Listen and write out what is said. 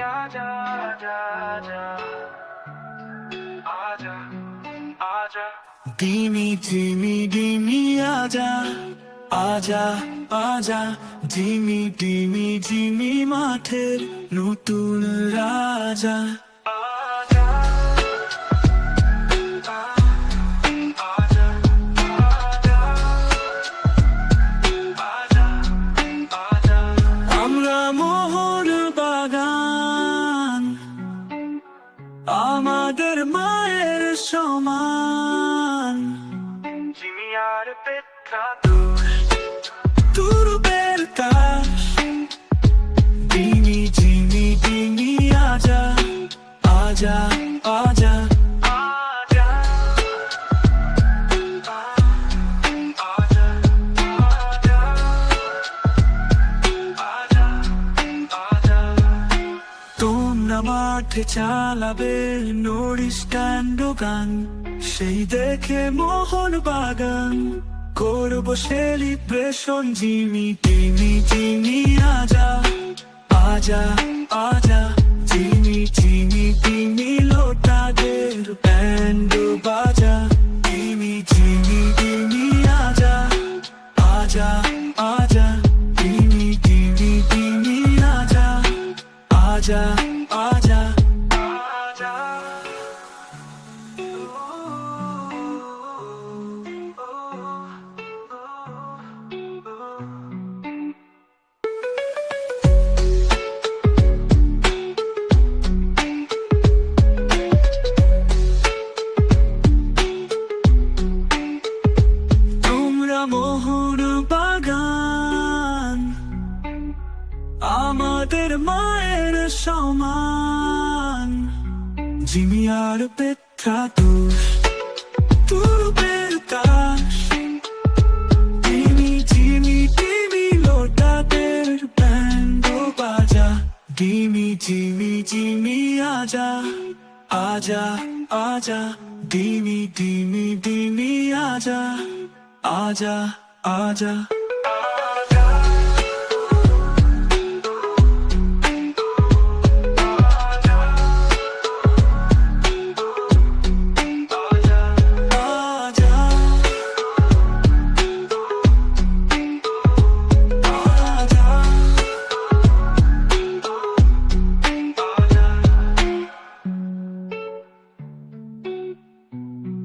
आजा आजा आजा आजा आजा धीमी धीमी धीमी आजा आजा आजा धीमी धीमी धीमी মাঠের নতুন রাজা আমাদের মায়ের সমান জিমি আর পেট্রা তুরুপের তাস ডিমি জিমি ডিমি আজা আজা আজা মাঠে চালাবে নড়ি স্ট্যান্ড গান সেই দেখে মোহন বাগান করবো সেলিব্রেশন জিমি টিমি জিমি আজা আজা আজা জিমি জিমি জিমি লোটাদের ব্যান্ড বাজা জিমি জিমি জিমি আজা আজা আজা জিমি জিমি জিমি আজা আজা आजा आजा তোমরা মোহন বাগান আমাদের মায়ের সমান জিমি আর পেট্রা তুরুপের তাস জিমি জিমি জিমি লোটাদের ব্যান্ড বাজা ডিমি জিমি জিমি আজা আজা আজা ডিমি ডিমি ডিমি আজা আজা আজা